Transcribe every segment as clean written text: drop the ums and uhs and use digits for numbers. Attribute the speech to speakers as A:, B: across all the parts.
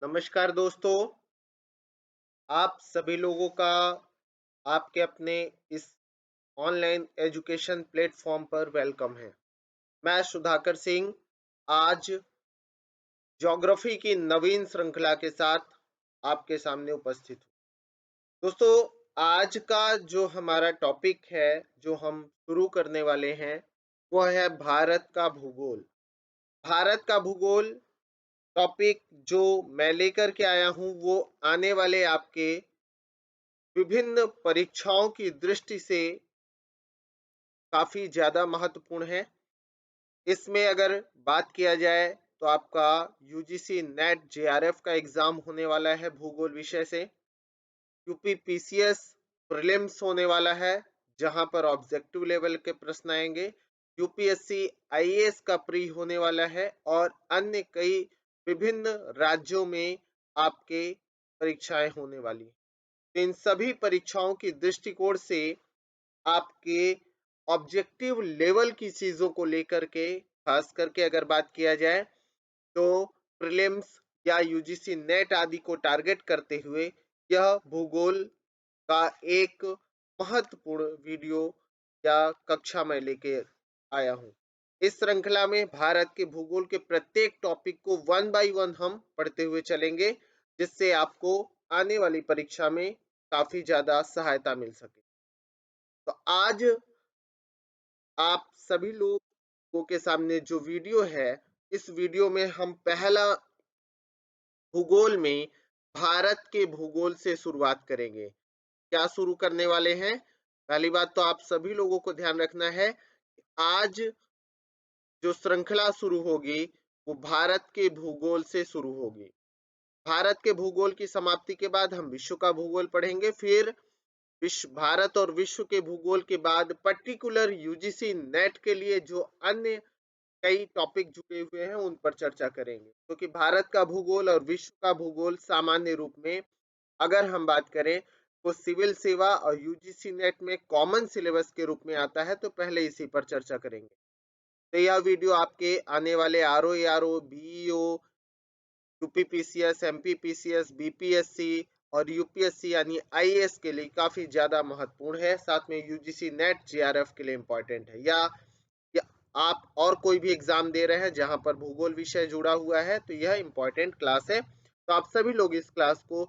A: नमस्कार दोस्तों, आप सभी लोगों का आपके अपने इस ऑनलाइन एजुकेशन प्लेटफॉर्म पर वेलकम है। मैं सुधाकर सिंह आज ज्योग्राफी की नवीन श्रृंखला के साथ आपके सामने उपस्थित हूँ। दोस्तों, आज का जो हमारा टॉपिक है, जो हम शुरू करने वाले हैं, वह है भारत का भूगोल। भारत का भूगोल टॉपिक जो मैं लेकर के आया हूँ, वो आने वाले आपके विभिन्न परीक्षाओं की दृष्टि से काफ़ी ज़्यादा महत्वपूर्ण है। इसमें अगर बात किया जाए तो आपका यूजीसी नेट जेआरएफ का एग्ज़ाम होने वाला है भूगोल विषय से। यूपी पीसीएस प्रीलिम्स होने वाला है, जहाँ पर ऑब्जेक्टिव लेवल के प्रश्न आएँगे। यूपीएससी आईएएस का प्री होने वाला है और अन्य कई विभिन्न राज्यों में आपके परीक्षाएँ होने वाली हैं। इन सभी परीक्षाओं की दृष्टिकोण से आपके ऑब्जेक्टिव लेवल की चीज़ों को लेकर के खास करके अगर बात किया जाए तो प्रीलिम्स या यूजीसी नेट आदि को टारगेट करते हुए यह भूगोल का एक महत्वपूर्ण वीडियो या कक्षा मैं लेके आया हूँ। इस श्रृंखला में भारत के भूगोल के प्रत्येक टॉपिक को वन बाय वन हम पढ़ते हुए चलेंगे, जिससे आपको आने वाली परीक्षा में काफ़ी ज़्यादा सहायता मिल सके। तो आज आप सभी लोगों के सामने जो वीडियो है, इस वीडियो में हम पहला भूगोल में भारत के भूगोल से शुरुआत करेंगे। क्या शुरू करने वाले हैं? पहली बात तो आप सभी लोगों को ध्यान रखना है, आज जो श्रृंखला शुरू होगी, वो भारत के भूगोल से शुरू होगी। भारत के भूगोल की समाप्ति के बाद हम विश्व का भूगोल पढ़ेंगे, फिर विश्व भारत और विश्व के भूगोल के बाद पर्टिकुलर यूजीसी नेट के लिए जो अन्य कई टॉपिक जुड़े हुए हैं उन पर चर्चा करेंगे, क्योंकि तो भारत का भूगोल और विश्व का भूगोल सामान्य रूप में अगर हम बात करें तो सिविल सेवा और यूजीसी नेट में कॉमन सिलेबस के रूप में आता है, तो पहले इसी पर चर्चा करेंगे। तो यह वीडियो आपके आने वाले RO BEO UPPCS MPPCS BPSC और यूपीएससी यानी आईएएस के लिए काफी ज्यादा महत्वपूर्ण है, साथ में यूजीसी नेट जेआरएफ के लिए इम्पोर्टेंट है, या आप और कोई भी एग्जाम दे रहे हैं जहां पर भूगोल विषय जुड़ा हुआ है, तो यह इंपॉर्टेंट क्लास है। तो आप सभी लोग इस क्लास को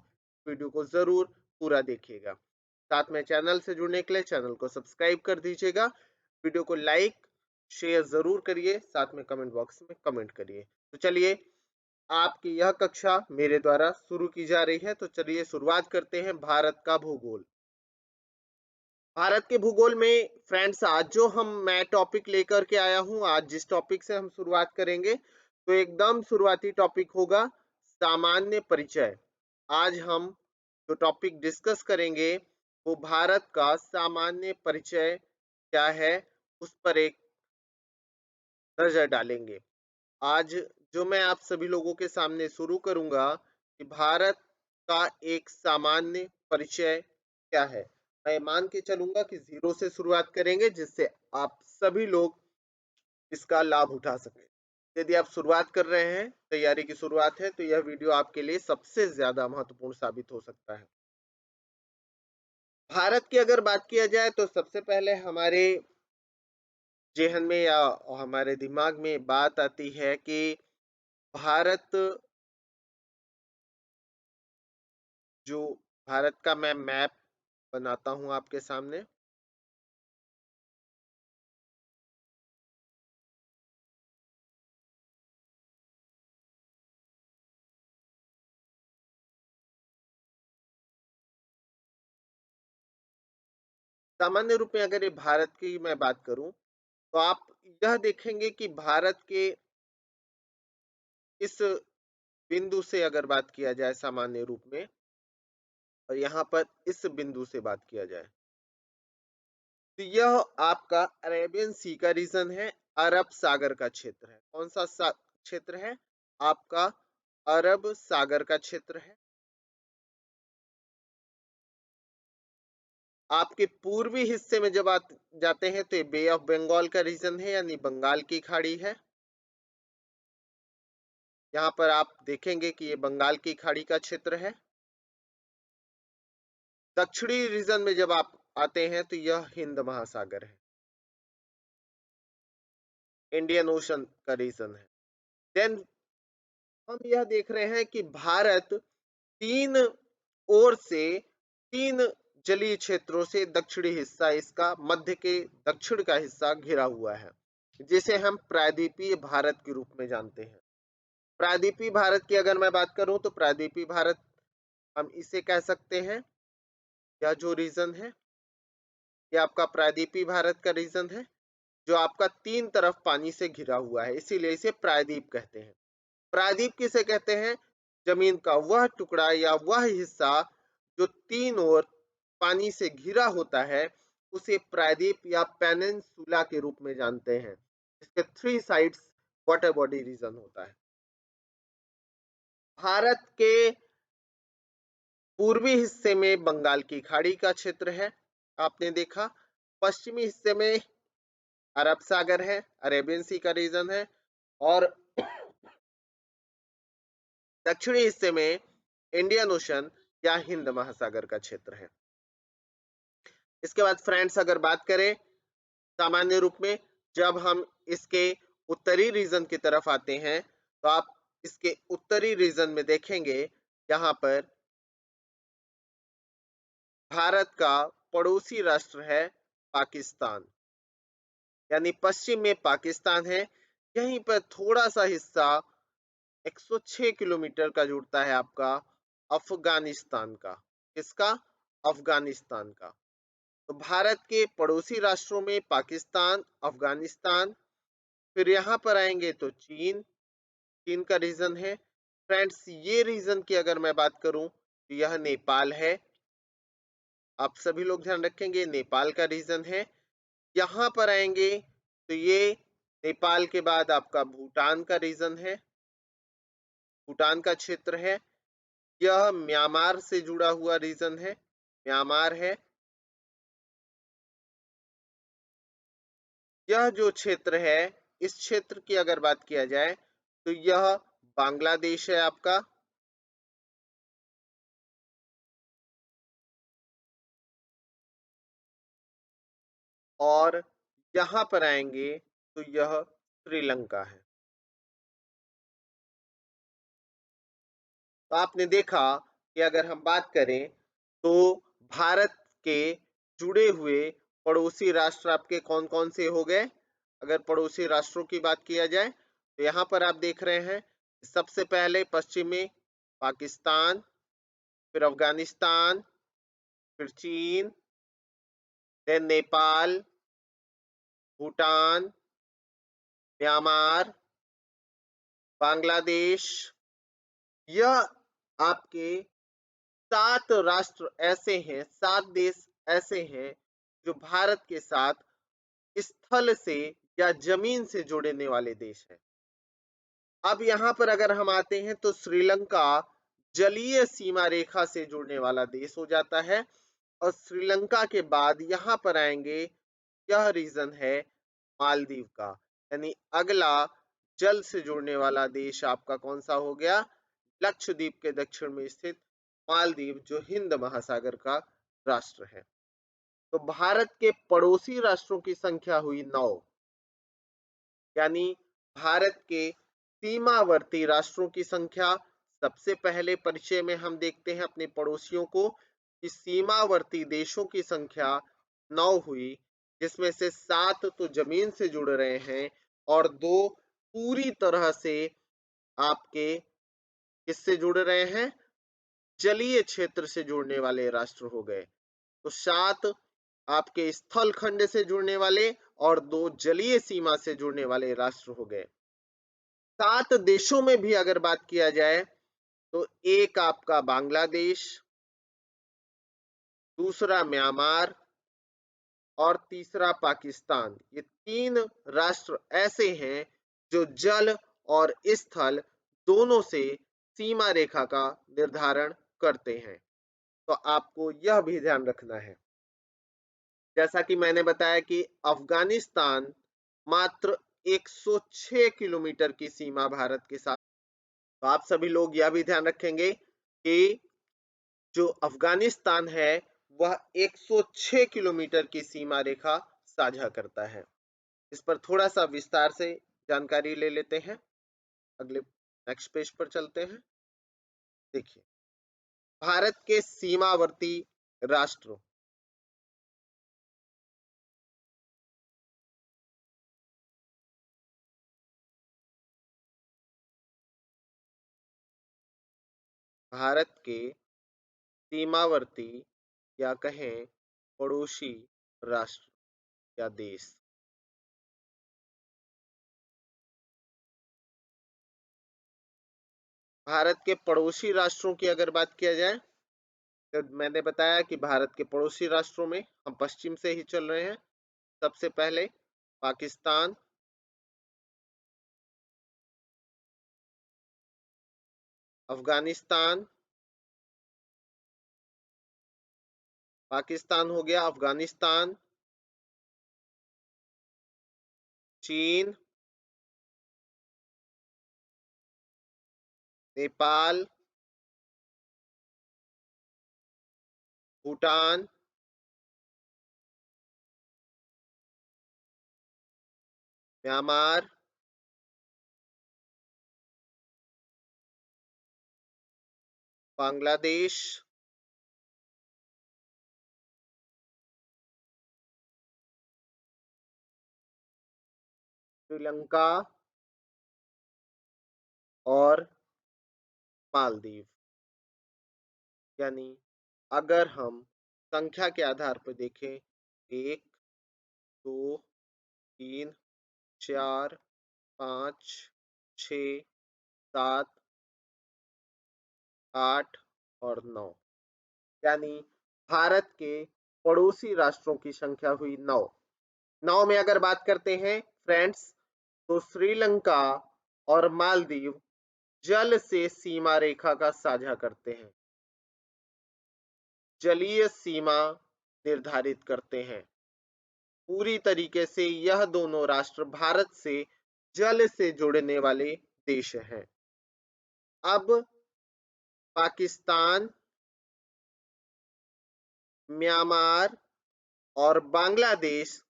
A: वीडियो को जरूर पूरा देखिएगा। साथ में चैनल से जुड़ने के लिए चैनल को सब्सक्राइब कर दीजिएगा। वीडियो को लाइक शेयर जरूर करिए, साथ में कमेंट बॉक्स में कमेंट करिए। तो चलिए, आपकी यह कक्षा मेरे द्वारा शुरू की जा रही है, तो चलिए शुरुआत करते हैं भारत का भूगोल। भारत के भूगोल में फ्रेंड्स, आज जो मैं टॉपिक लेकर के आया हूं, आज जिस टॉपिक से हम शुरुआत करेंगे, तो एकदम शुरुआती टॉपिक होगा सामान्य परिचय। आज हम जो टॉपिक डिस्कस करेंगे वो भारत का सामान्य परिचय क्या है, उस पर एक नजर डालेंगे। आज जो मैं आप सभी लोगों के सामने शुरू करूंगा कि भारत का एक सामान्य परिचय क्या है। मैं मान के चलूंगा कि जीरो से शुरुआत करेंगे, जिससे आप सभी लोग इसका लाभ उठा सकें। यदि आप शुरुआत कर रहे हैं, तैयारी की शुरुआत है, तो यह वीडियो आपके लिए सबसे ज्यादा महत्वपूर्ण साबित हो सकता है। भारत की अगर बात किया जाए तो सबसे पहले हमारे जेहन में या हमारे दिमाग में बात आती है कि भारत जो भारत का मैं मैप बनाता हूं आपके सामने। सामान्य रूप में अगर ये भारत की मैं बात करूं, तो आप यह देखेंगे कि भारत के इस बिंदु से अगर बात किया जाए सामान्य रूप में, और यहाँ पर इस बिंदु से बात किया जाए, तो यह आपका अरेबियन सी का रीजन है, अरब सागर का क्षेत्र है। कौन सा क्षेत्र है? आपका अरब सागर का क्षेत्र है। आपके पूर्वी हिस्से में जब आप जाते हैं तो ये बे ऑफ बंगाल का रीजन है, यानी बंगाल की खाड़ी है। यहाँ पर आप देखेंगे कि ये बंगाल की खाड़ी का क्षेत्र है। दक्षिणी रीजन में जब आप आते हैं तो यह हिंद महासागर है, इंडियन ओशन का रीजन है। देन हम यह देख रहे हैं कि भारत तीन ओर से, तीन जलीय क्षेत्रों से दक्षिणी हिस्सा इसका, मध्य के दक्षिण का हिस्सा घिरा हुआ है, जिसे हम प्रायद्वीपीय भारत के रूप में जानते हैं। प्रायद्वीपीय भारत की अगर मैं बात करूं तो प्रायद्वीपीय भारत हम इसे कह सकते हैं, या जो रीजन है ये आपका प्रायद्वीपीय भारत का रीजन है, जो आपका तीन तरफ पानी से घिरा हुआ है, इसीलिए इसे प्रायद्वीप कहते हैं। प्रायद्वीप किसे कहते हैं? जमीन का वह टुकड़ा या वह हिस्सा जो तीन ओर पानी से घिरा होता है, उसे प्रायद्वीप या पेनिनसुला के रूप में जानते हैं। इसके three sides water body region होता है। भारत के पूर्वी हिस्से में बंगाल की खाड़ी का क्षेत्र है, आपने देखा। पश्चिमी हिस्से में अरब सागर है, अरेबियन सी का रीजन है, और दक्षिणी हिस्से में इंडियन ओशन या हिंद महासागर का क्षेत्र है। इसके बाद फ्रेंड्स अगर बात करें सामान्य रूप में, जब हम इसके उत्तरी रीजन की तरफ आते हैं तो आप इसके उत्तरी रीजन में देखेंगे यहाँ पर भारत का पड़ोसी राष्ट्र है पाकिस्तान, यानी पश्चिम में पाकिस्तान है। यहीं पर थोड़ा सा हिस्सा 106 किलोमीटर का जुड़ता है आपका अफगानिस्तान का। किसका? अफगानिस्तान का। तो भारत के पड़ोसी राष्ट्रों में पाकिस्तान, अफगानिस्तान, फिर यहाँ पर आएंगे तो चीन, चीन का रीजन है। फ्रेंड्स ये रीजन की अगर मैं बात करूं तो यह नेपाल है, आप सभी लोग ध्यान रखेंगे नेपाल का रीजन है। यहाँ पर आएंगे तो ये नेपाल के बाद आपका भूटान का रीजन है, भूटान का क्षेत्र है। यह म्यांमार से जुड़ा हुआ रीजन है, म्यांमार है। यह जो क्षेत्र है, इस क्षेत्र की अगर बात किया जाए तो यह बांग्लादेश है आपका, और यहाँ पर आएंगे तो यह श्रीलंका है। तो आपने देखा कि अगर हम बात करें तो भारत के जुड़े हुए पड़ोसी राष्ट्र आपके कौन कौन से हो गए? अगर पड़ोसी राष्ट्रों की बात किया जाए तो यहाँ पर आप देख रहे हैं सबसे पहले पश्चिम में पाकिस्तान, फिर अफगानिस्तान, फिर चीन, देन नेपाल, भूटान, म्यांमार, बांग्लादेश। यह आपके 7 राष्ट्र ऐसे हैं, 7 देश ऐसे हैं जो भारत के साथ स्थल से या जमीन से जोड़ने वाले देश हैं। अब यहाँ पर अगर हम आते हैं तो श्रीलंका जलीय सीमा रेखा से जुड़ने वाला देश हो जाता है, और श्रीलंका के बाद यहाँ पर आएंगे, यह रीजन है मालदीव का, यानी अगला जल से जुड़ने वाला देश आपका कौन सा हो गया? लक्षद्वीप के दक्षिण में स्थित मालदीव, जो हिंद महासागर का राष्ट्र है। तो भारत के पड़ोसी राष्ट्रों की संख्या हुई 9, यानी भारत के सीमावर्ती राष्ट्रों की संख्या। सबसे पहले परिचय में हम देखते हैं अपने पड़ोसियों को कि सीमावर्ती देशों की संख्या 9 हुई, जिसमें से 7 तो जमीन से जुड़ रहे हैं और 2 पूरी तरह से आपके किससे जुड़ रहे हैं? जलीय क्षेत्र से जुड़ने वाले राष्ट्र हो गए। तो 7 आपके स्थल खंड से जुड़ने वाले और 2 जलीय सीमा से जुड़ने वाले राष्ट्र हो गए। 7 देशों में भी अगर बात किया जाए तो एक आपका बांग्लादेश, दूसरा म्यांमार और तीसरा पाकिस्तान। ये 3 राष्ट्र ऐसे हैं जो जल और स्थल दोनों से सीमा रेखा का निर्धारण करते हैं। तो आपको यह भी ध्यान रखना है, जैसा कि मैंने बताया कि अफगानिस्तान मात्र 106 किलोमीटर की सीमा भारत के साथ तो आप सभी लोग यह भी ध्यान रखेंगे कि जो अफगानिस्तान है वह 106 किलोमीटर की सीमा रेखा साझा करता है। इस पर थोड़ा सा विस्तार से जानकारी ले लेते हैं। अगले नेक्स्ट पेज पर चलते हैं। देखिए, भारत के सीमावर्ती राष्ट्रों, भारत के सीमावर्ती या कहें पड़ोसी राष्ट्र या देश। भारत के पड़ोसी राष्ट्रों की अगर बात किया जाए, तो मैंने बताया कि भारत के पड़ोसी राष्ट्रों में हम पश्चिम से ही चल रहे हैं। सबसे पहले पाकिस्तान, अफगानिस्तान, पाकिस्तान हो गया, अफगानिस्तान, चीन, नेपाल, भूटान, म्यांमार, बांग्लादेश, श्रीलंका और मालदीव। यानी अगर हम संख्या के आधार पर देखें, 1, 2, 3, 4, 5, 6, 7, 8 और 9, यानी भारत के पड़ोसी राष्ट्रों की संख्या हुई 9। 9 में अगर बात करते हैं फ्रेंड्स, तो श्रीलंका और मालदीव जल से सीमा रेखा का साझा करते हैं, जलीय सीमा निर्धारित करते हैं। पूरी तरीके से यह दोनों राष्ट्र भारत से जल से जुड़ने वाले देश हैं। अब पाकिस्तान, म्यांमार और बांग्लादेश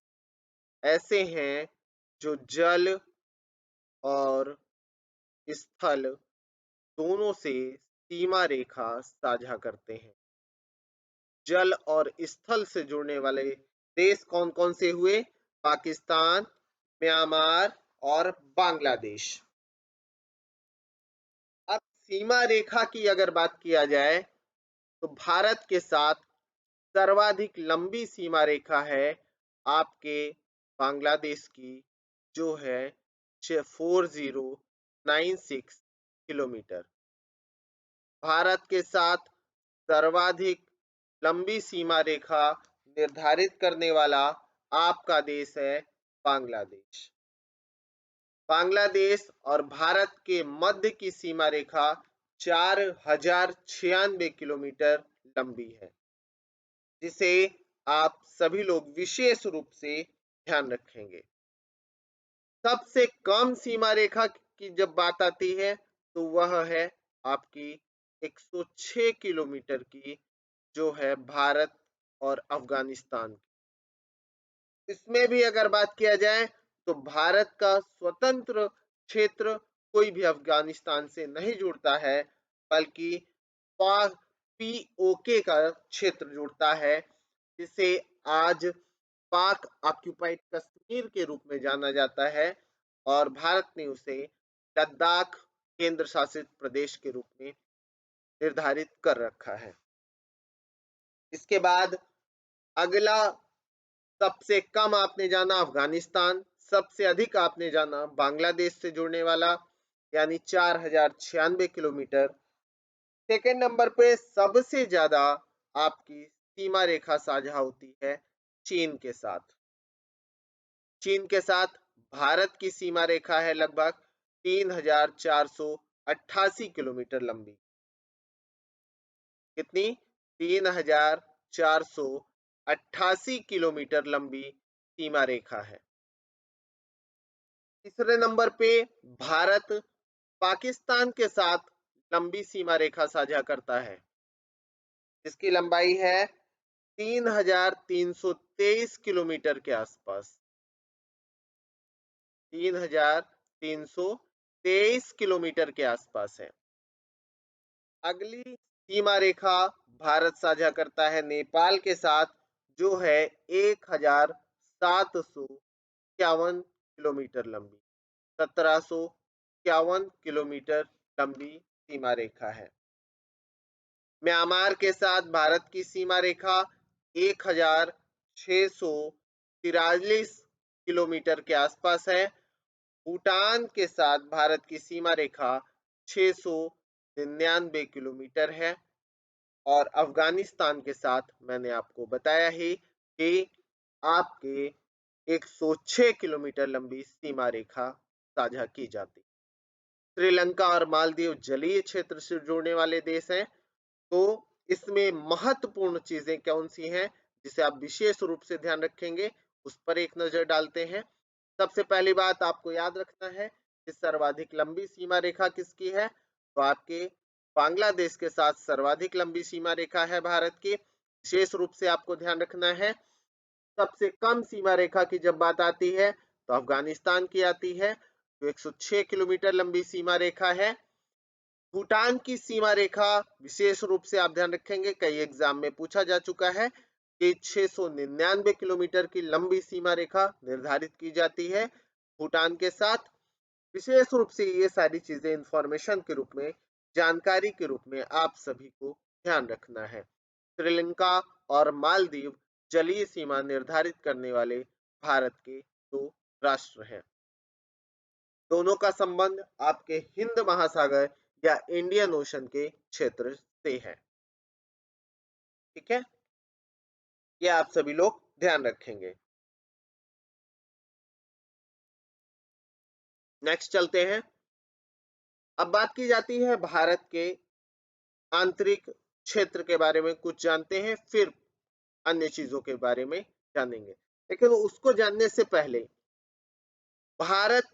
A: ऐसे हैं जो जल और स्थल दोनों से सीमा रेखा साझा करते हैं। जल और स्थल से जुड़ने वाले देश कौन कौन से हुए? पाकिस्तान, म्यांमार और बांग्लादेश। अब सीमा रेखा की अगर बात किया जाए, तो भारत के साथ सर्वाधिक लंबी सीमा रेखा है आपके बांग्लादेश की, जो है 4096 किलोमीटर। भारत के साथ सर्वाधिक लंबी सीमा रेखा निर्धारित करने वाला आपका देश है बांग्लादेश। बांग्लादेश और भारत के मध्य की सीमा रेखा 4096 किलोमीटर लंबी है, जिसे आप सभी लोग विशेष रूप से ध्यान रखेंगे। सबसे कम सीमा रेखा की जब बात आती है, तो वह है आपकी 106 किलोमीटर की, जो है भारत और अफगानिस्तान की। इसमें भी अगर बात किया जाए, तो भारत का स्वतंत्र क्षेत्र कोई भी अफगानिस्तान से नहीं जुड़ता है, बल्कि पीओके का क्षेत्र जुड़ता है, जिसे आज पाक ऑक्युपाइड कश्मीर के रूप में जाना जाता है, और भारत ने उसे लद्दाख केंद्र शासित प्रदेश के रूप में निर्धारित कर रखा है। इसके बाद अगला, सबसे कम आपने जाना अफगानिस्तान, सबसे अधिक आपने जाना बांग्लादेश से जुड़ने वाला, यानी 4096 किलोमीटर। सेकेंड नंबर पे सबसे ज्यादा आपकी सीमा रेखा साझा होती है चीन के साथ। चीन के साथ भारत की सीमा रेखा है लगभग 3488 किलोमीटर लंबी। कितनी? 3488 किलोमीटर लंबी सीमा रेखा है। तीसरे नंबर पे भारत पाकिस्तान के साथ लंबी सीमा रेखा साझा करता है, जिसकी लंबाई है 3,323 किलोमीटर के आसपास। 3,323 किलोमीटर के आसपास है। अगली सीमा रेखा भारत साझा करता है नेपाल के साथ, जो है 1,751 किलोमीटर लंबी, 1751 किलोमीटर लंबी सीमा रेखा है। म्यांमार के साथ भारत की सीमा रेखा 1,643 किलोमीटर के आसपास है। भूटान के साथ भारत की सीमा रेखा 699 किलोमीटर है। और अफगानिस्तान के साथ मैंने आपको बताया ही कि आपके 106 किलोमीटर लंबी सीमा रेखा साझा की जाती। श्रीलंका और मालदीव जलीय क्षेत्र से जुड़ने वाले देश हैं, तो इसमें महत्वपूर्ण चीजें कौन सी हैं जिसे आप विशेष रूप से ध्यान रखेंगे, उस पर एक नजर डालते हैं। सबसे पहली बात आपको याद रखना है कि सर्वाधिक लंबी सीमा रेखा किसकी है, तो आपके बांग्लादेश के साथ सर्वाधिक लंबी सीमा रेखा है भारत की। विशेष रूप से आपको ध्यान रखना है। सबसे कम सीमा रेखा की जब बात आती है तो अफगानिस्तान की आती है, जो 106 किलोमीटर लंबी सीमा रेखा है। भूटान की सीमा रेखा विशेष रूप से आप ध्यान रखेंगे, कई एग्जाम में पूछा जा चुका है कि 699 किलोमीटर की लंबी सीमा रेखा निर्धारित की जाती है भूटान के साथ। विशेष रूप से ये सारी चीजें इंफॉर्मेशन के रूप में, जानकारी के रूप में आप सभी को ध्यान रखना है। श्रीलंका और मालदीव जलीय सीमा निर्धारित करने वाले भारत के दो राष्ट्र हैं। दोनों का संबंध आपके हिंद महासागर या इंडियन ओशन के क्षेत्र से है। ठीक है, ये आप सभी लोग ध्यान रखेंगे। नेक्स्ट चलते हैं। अब बात की जाती है भारत के आंतरिक क्षेत्र के बारे में, कुछ जानते हैं, फिर अन्य चीजों के बारे में जानेंगे। लेकिन उसको जानने से पहले भारत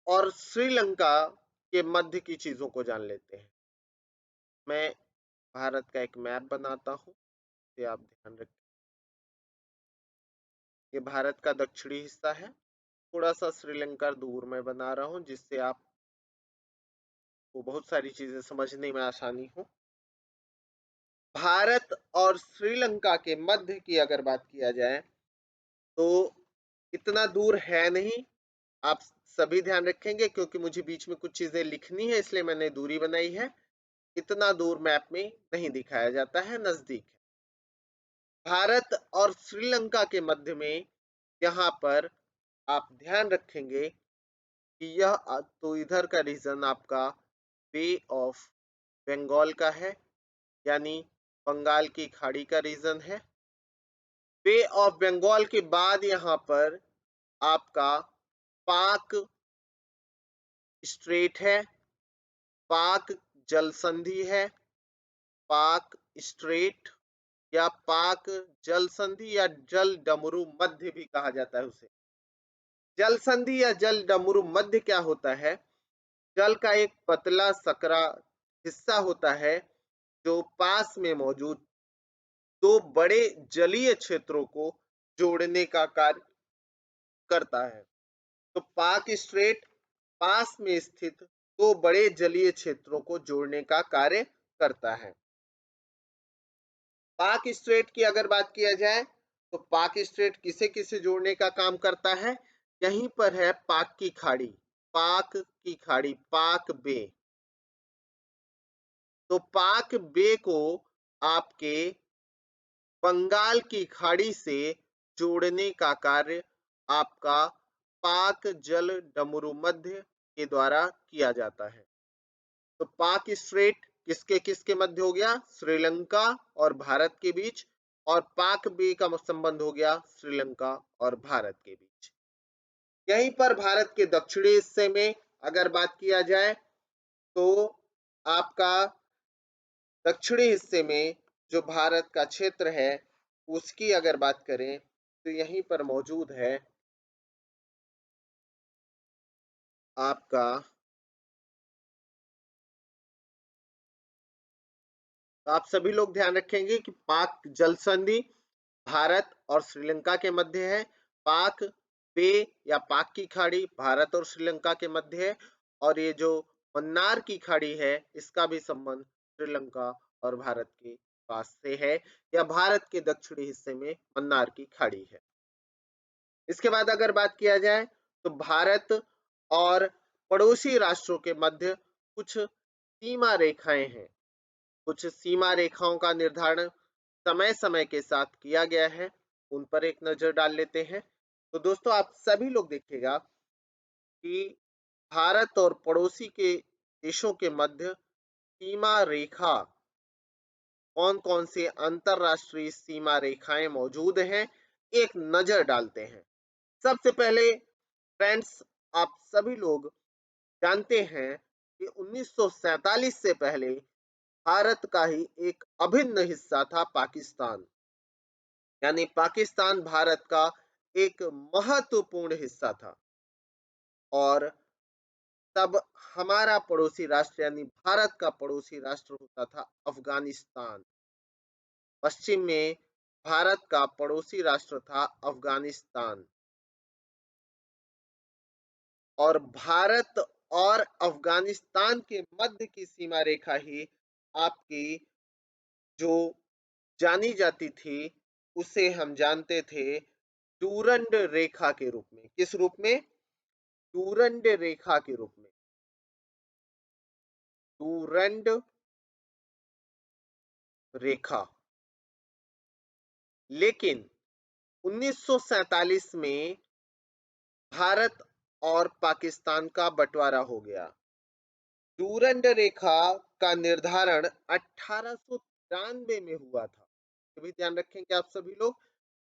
A: और श्रीलंका के मध्य की चीजों को जान लेते हैं। मैं भारत का एक मैप बनाता हूं, ये आप ध्यान रखें। ये भारत का दक्षिणी हिस्सा है। थोड़ा सा श्रीलंका दूर में बना रहा हूं, जिससे आपको बहुत सारी चीजें समझने में आसानी हो। भारत और श्रीलंका के मध्य की अगर बात किया जाए तो इतना दूर है नहीं। आप सभी ध्यान रखेंगे, क्योंकि मुझे बीच में कुछ चीजें लिखनी है, इसलिए मैंने दूरी बनाई है। इतना दूर मैप में नहीं दिखाया जाता है, नजदीक है। भारत और श्रीलंका के मध्य में यहाँ पर आप ध्यान रखेंगे कि यह तो इधर का रीजन आपका बे ऑफ बंगाल का है, यानी बंगाल की खाड़ी का रीजन है। बे ऑफ बंगाल के बाद यहाँ पर आपका पाक स्ट्रेट है, पाक जल संधि है, पाक स्ट्रेट या पाक जल संधि या जल डमरू मध्य भी कहा जाता है उसे। जल संधि या जल डमरू मध्य क्या होता है? जल का एक पतला सकरा हिस्सा होता है जो पास में मौजूद दो बड़े जलीय क्षेत्रों को जोड़ने का कार्य करता है। तो पाक स्ट्रेट पास में स्थित दो बड़े जलीय क्षेत्रों को जोड़ने का कार्य करता है। पाक स्ट्रेट की अगर बात किया जाए तो पाक स्ट्रेट किसे किसे जोड़ने का काम करता है? यहीं पर है पाक की खाड़ी, पाक की खाड़ी, पाक बे। तो पाक बे को आपके बंगाल की खाड़ी से जोड़ने का कार्य आपका पाक जल डमरू मध्य के द्वारा किया जाता है। तो पाक स्ट्रेट किसके किसके मध्य हो गया? श्रीलंका और भारत के बीच। और पाक बे का संबंध हो गया श्रीलंका और भारत के बीच। यहीं पर भारत के दक्षिणी हिस्से में अगर बात किया जाए तो आपका दक्षिणी हिस्से में जो भारत का क्षेत्र है उसकी अगर बात करें तो यहीं पर मौजूद है आपका तो आप सभी लोग ध्यान रखेंगे कि पाक जल संधि भारत और श्रीलंका के मध्य है। पाक बे या पाक की खाड़ी भारत और श्रीलंका के मध्य है, और ये जो मन्नार की खाड़ी है इसका भी संबंध श्रीलंका और भारत के पास से है, या भारत के दक्षिणी हिस्से में मन्नार की खाड़ी है। इसके बाद अगर बात किया जाए तो भारत और पड़ोसी राष्ट्रों के मध्य कुछ सीमा रेखाएं हैं। कुछ सीमा रेखाओं का निर्धारण समय समय के साथ किया गया है, उन पर एक नजर डाल लेते हैं। तो दोस्तों आप सभी लोग देखिएगा कि भारत और पड़ोसी के देशों के मध्य सीमा रेखा कौन कौन सी अंतरराष्ट्रीय सीमा रेखाएं मौजूद हैं, एक नजर डालते हैं। सबसे पहले फ्रेंड्स, आप सभी लोग जानते हैं कि 1947 से पहले भारत का ही एक अभिन्न हिस्सा था पाकिस्तान। यानी पाकिस्तान भारत का एक महत्वपूर्ण हिस्सा था, और तब हमारा पड़ोसी राष्ट्र यानी भारत का पड़ोसी राष्ट्र होता था अफगानिस्तान। पश्चिम में भारत का पड़ोसी राष्ट्र था अफगानिस्तान, और भारत और अफगानिस्तान के मध्य की सीमा रेखा ही आपकी जो जानी जाती थी उसे हम जानते थे डूरंड रेखा के रूप में। किस रूप में? डूरंड रेखा के रूप में। डूरंड रेखा। लेकिन 1947 में भारत और पाकिस्तान का बंटवारा हो गया। डूरंड रेखा का निर्धारण 1893 में हुआ था। ये भी ध्यान रखेंगे आप सभी लोग।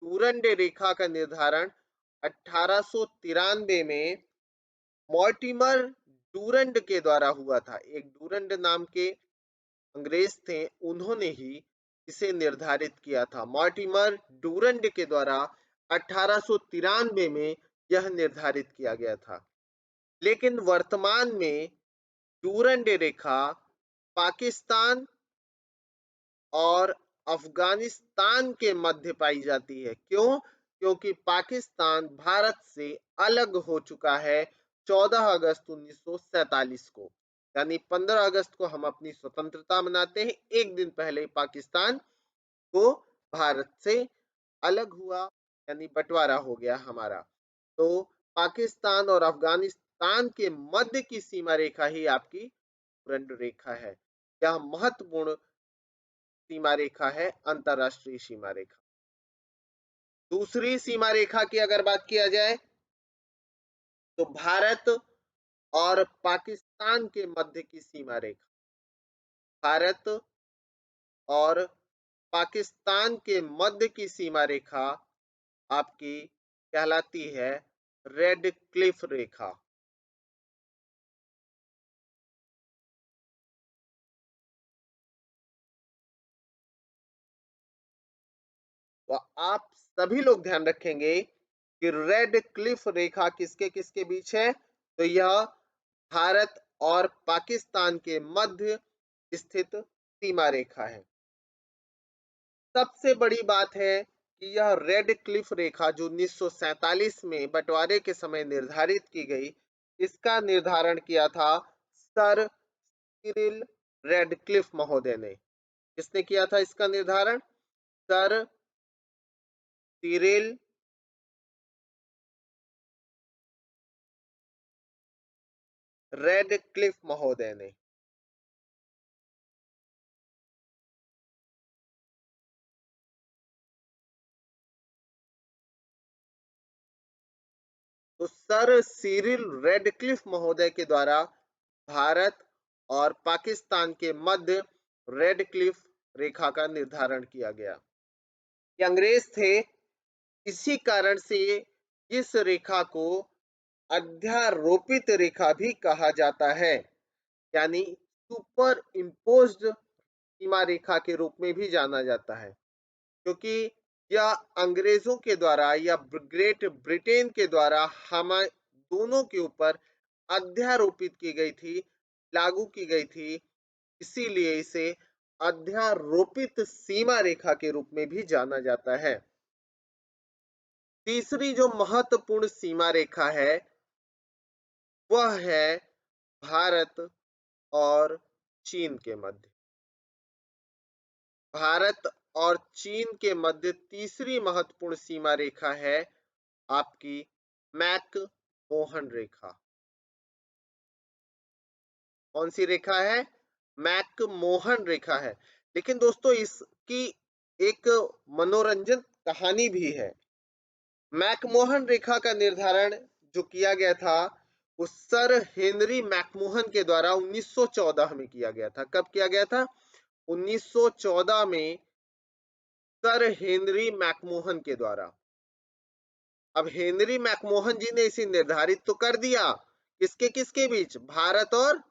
A: डूरंड रेखा का निर्धारण 1893 में मॉर्टिमर डूरंड के द्वारा हुआ था। एक डूरंड नाम के अंग्रेज थे, उन्होंने ही इसे निर्धारित किया था। मॉर्टिमर डूरंड के द्वारा 1893 में यह निर्धारित किया गया था। लेकिन वर्तमान में डूरंड रेखा पाकिस्तान और अफगानिस्तान के मध्य पाई जाती है। क्यों? क्योंकि पाकिस्तान भारत से अलग हो चुका है 14 अगस्त 1947 को। यानी 15 अगस्त को हम अपनी स्वतंत्रता मनाते हैं, एक दिन पहले पाकिस्तान को भारत से अलग हुआ, यानी बंटवारा हो गया हमारा। तो पाकिस्तान और अफगानिस्तान के मध्य की सीमा रेखा ही आपकी डूरंड रेखा है। यह महत्वपूर्ण सीमा रेखा है, अंतरराष्ट्रीय सीमा रेखा। दूसरी सीमा रेखा की अगर बात किया जाए तो भारत और पाकिस्तान के मध्य की सीमा रेखा। भारत और पाकिस्तान के मध्य की सीमा रेखा आपकी कहलाती है रेड क्लिफ रेखा। तो आप सभी लोग ध्यान रखेंगे कि रेड क्लिफ रेखा किसके किसके बीच है? तो यह भारत और पाकिस्तान के मध्य स्थित सीमा रेखा है। सबसे बड़ी बात है कि यह रेड क्लिफ रेखा जो 1947 में बंटवारे के समय निर्धारित की गई, इसका निर्धारण किया था सर सिरिल रेडक्लिफ महोदय ने। किसने किया था इसका निर्धारण? सर सिरिल रेडक्लिफ महोदय ने। तो सर सिरिल रेडक्लिफ महोदय के द्वारा भारत और पाकिस्तान के मध्य रेडक्लिफ रेखा का निर्धारण किया गया। ये अंग्रेज थे, इसी कारण से इस रेखा को अध्यारोपित रेखा भी कहा जाता है, यानी सुपर इम्पोज्ड सीमा रेखा के रूप में भी जाना जाता है, क्योंकि यह अंग्रेजों के द्वारा या ग्रेट ब्रिटेन के द्वारा हम दोनों के ऊपर अध्यारोपित की गई थी, लागू की गई थी। इसीलिए इसे अध्यारोपित सीमा रेखा के रूप में भी जाना जाता है। तीसरी जो महत्वपूर्ण सीमा रेखा है वह है भारत और चीन के मध्य। भारत और चीन के मध्य तीसरी महत्वपूर्ण सीमा रेखा है आपकी मैक मोहन रेखा। कौन सी रेखा है? मैक मोहन रेखा है। लेकिन दोस्तों इसकी एक मनोरंजन कहानी भी है। मैकमोहन रेखा का निर्धारण जो किया गया था वो सर हेनरी मैकमोहन के द्वारा 1914 में किया गया था। कब किया गया था? 1914 में सर हेनरी मैकमोहन के द्वारा। अब हेनरी मैकमोहन जी ने इसे निर्धारित तो कर दिया, किसके किसके बीच? भारत और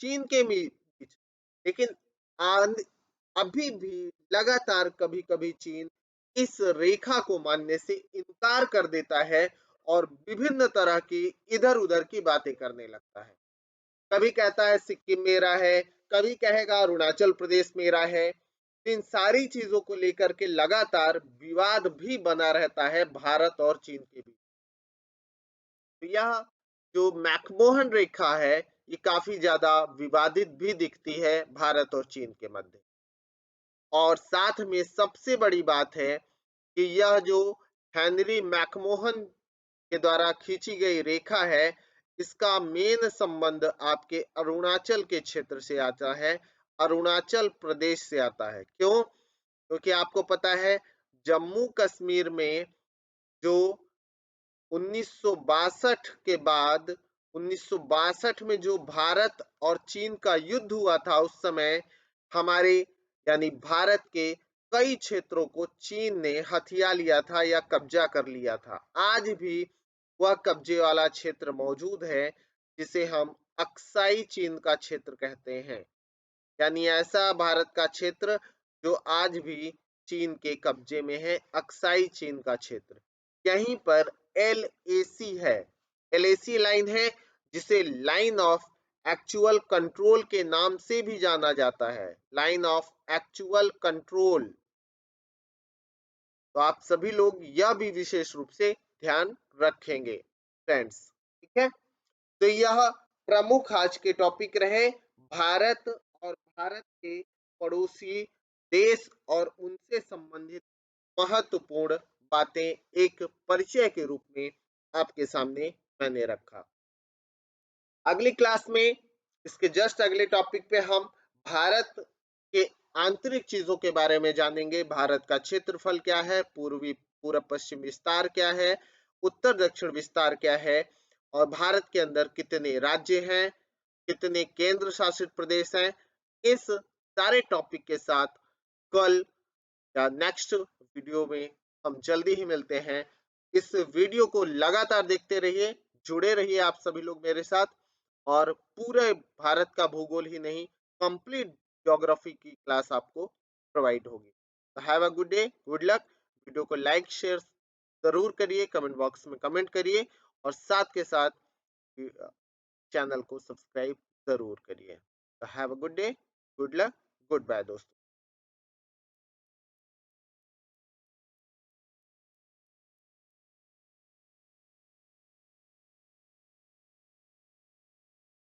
A: चीन के बीच। लेकिन अभी भी लगातार कभी कभी चीन इस रेखा को मानने से इनकार कर देता है और विभिन्न तरह की इधर उधर की बातें करने लगता है। कभी कहता है सिक्किम मेरा है, कभी कहेगा अरुणाचल प्रदेश मेरा है। इन सारी चीजों को लेकर के लगातार विवाद भी बना रहता है भारत और चीन के बीच। तो यह जो मैकमोहन रेखा है ये काफी ज्यादा विवादित भी दिखती है भारत और चीन के मध्य। और साथ में सबसे बड़ी बात है कि यह जो हेनरी मैकमोहन के द्वारा खींची गई रेखा है इसका मेन संबंध आपके अरुणाचल के क्षेत्र से आता है, अरुणाचल प्रदेश से आता है। क्यों? क्योंकि आपको पता है जम्मू कश्मीर में जो 1962 के बाद 1962 में जो भारत और चीन का युद्ध हुआ था उस समय हमारे यानी भारत के कई क्षेत्रों को चीन ने हथिया लिया था या कब्जा कर लिया था। आज भी वह कब्जे वाला क्षेत्र मौजूद है जिसे हम अक्साई चीन का क्षेत्र कहते हैं। यानी ऐसा भारत का क्षेत्र जो आज भी चीन के कब्जे में है, अक्साई चीन का क्षेत्र। यहीं पर एलएसी है, एलएसी लाइन है जिसे लाइन ऑफ एक्चुअल कंट्रोल के नाम से भी जाना जाता है, लाइन ऑफ एक्चुअल कंट्रोल। तो आप सभी लोग यह भी विशेष रूप से ध्यान रखेंगे फ्रेंड्स, ठीक है। तो यह प्रमुख आज के टॉपिक रहे भारत और भारत के पड़ोसी देश और उनसे संबंधित महत्वपूर्ण बातें एक परिचय के रूप में आपके सामने मैंने रखा। अगली क्लास में इसके जस्ट अगले टॉपिक पे हम भारत के आंतरिक चीजों के बारे में जानेंगे। भारत का क्षेत्रफल क्या है, पूर्वी पूर्व पश्चिम विस्तार क्या है, उत्तर दक्षिण विस्तार क्या है और भारत के अंदर कितने राज्य हैं, कितने केंद्र शासित प्रदेश हैं। इस सारे टॉपिक के साथ कल या नेक्स्ट वीडियो में हम जल्दी ही मिलते हैं। इस वीडियो को लगातार देखते रहिए, जुड़े रहिए आप सभी लोग मेरे साथ और पूरे भारत का भूगोल ही नहीं कंप्लीट ज्योग्राफी की क्लास आपको प्रोवाइड होगी। Have a good day, good luck. Video को लाइक शेयर जरूर करिए, कमेंट बॉक्स में कमेंट करिए और साथ के साथ चैनल को सब्सक्राइब जरूर करिए। Have a good day, good luck, good bye दोस्तों।